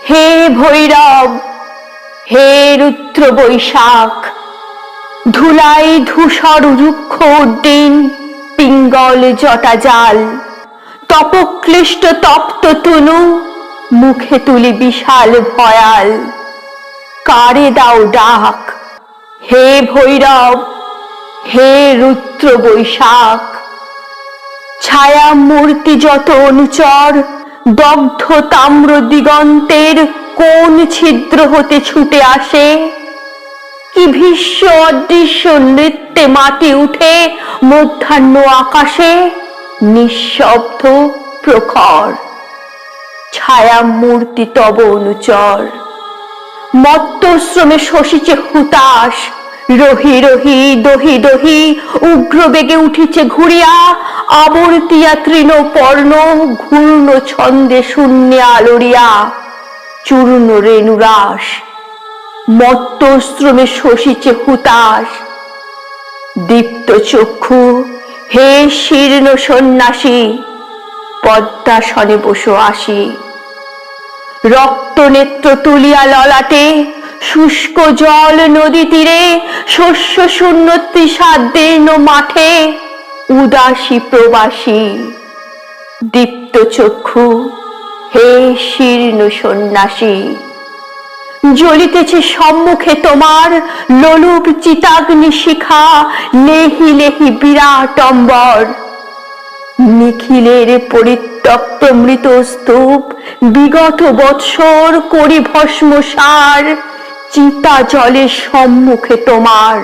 হে ভৈরব, হে রুদ্র বৈশাখ, ধুলাই ধূসর রুক্ষ উদ্দিন, পিঙ্গল জটা জাল, তপক্লিষ্ট তপ্ত তনু, মুখে তুলি বিশাল ভয়াল। কারে দাও ডাক, হে ভৈরব, হে রুদ্র বৈশাখ। ছায়া মূর্তি যত অনুচর, দগ্ধ তাম্র দিগন্তের কোন ছিদ্র হতে ছুটে আসে, কি ভীষ্ম অদৃশ্য নৃত্যে মাটি উঠে মধ্যাহ্ন আকাশে, নিঃশব্দ প্রখর। ছায়া মূর্তি তব অনুচর, মত্তশ্রমে শশিছে হুতাশ, রহি রহি দহি দহি উগ্র বেগে উঠিছে ঘুরিয়া, আবর্তিয়া তৃণ পর্ণ ঘূর্ণ ছন্দে শূন্যে আলোড়িয়া, চূর্ণ রেণুরাস। মত্তশ্রমে শশিছে হুতাশ। দীপ্ত চক্ষু, হে শীর্ণ সন্ন্যাসী, পদ্মাসনে বসো আসি। রক্ত নেত্র তুলিয়া ললাটে, শুষ্ক জল নদী তীরে, শস্য শূন্য তৃষাদীর্ণ মাঠে, উদাসী প্রবাসী। দীপ্ত চক্ষু, হে শীর্ণ সন্ন্যাসী, জ্বলিতেছে সম্মুখে তোমার লোলুপ চিতাগ্নি শিখা, লেহি লেহি বিরাট অম্বর। নিখিলের পরিত্যক্ত মৃত স্তূপ, বিগত বৎসর করি ভস্মসার, চিতা জলের সম্মুখে তোমার।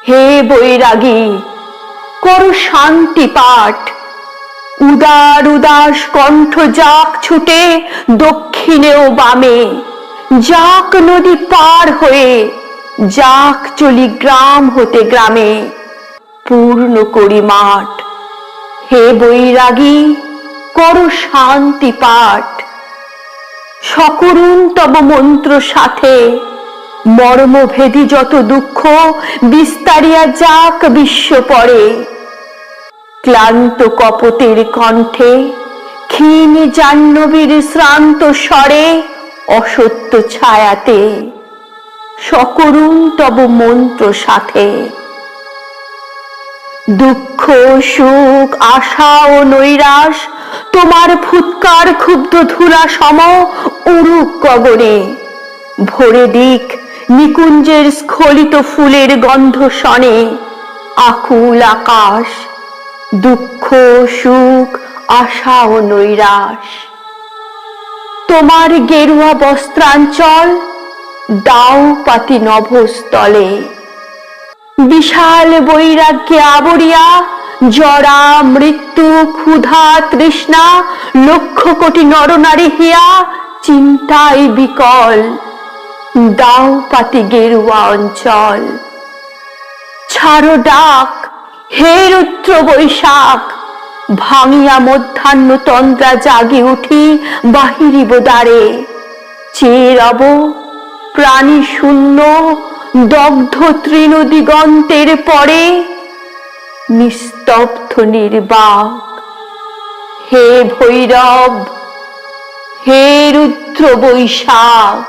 হে বৈরাগী, করো শান্তি পাঠ। উদার উদাস কণ্ঠ যাক ছুটে দক্ষিণে ও বামে, যাক নদী পার হয়ে, যাক চলি গ্রাম হতে গ্রামে, পূর্ণ করি মাঠ। হে বৈরাগী, করো শান্তি পাঠ। সকরুণ তব মন্ত্র সাথে, মর্মভেদী যত দুঃখ বিস্তারিয়া যাক বিশ্ব পরে। ক্লান্ত কপটের কণ্ঠে, ক্ষীণ জাহ্নবীর শ্রান্ত স্বরে, অসত্য ছায়াতে, সকরুণ তব মন্ত্র সাথে। দুঃখ সুখ আশা ও নৈরাশ তোমার ফুৎকার ক্ষুব্ধ ধুলা সম উড়ুক গগনে। ভরে দিক নিকুঞ্জের স্খলিত ফুলের গন্ধ শনে, আকুল আকাশ। দুঃখ সুখ আশা ও নৈরাশ তোমার গেরুয়া বস্ত্রাঞ্চল, দাও পাতি নভস্থলে। বিশাল বৈরাগ্যে আবরিয়া, জরা মৃত্যু ক্ষুধা তৃষ্ণা, লক্ষ কোটি নরনারী হিয়া চিন্তায় বিকল। দাও পাতি গেরুয়া অঞ্চল। ছাড়ো ডাক, হে রুদ্র বৈশাখ, ভাঙিয়া মধ্যাহ্ন তন্দ্রা জাগি উঠি বাহিরিব দ্বারে। চেয়ে রব প্রাণী শূন্য দগ্ধ তৃণ দিগন্তের পরে, নিস্তব্ধ নির্বাক। হে ভৈরব, হে রুদ্র বৈশাখ।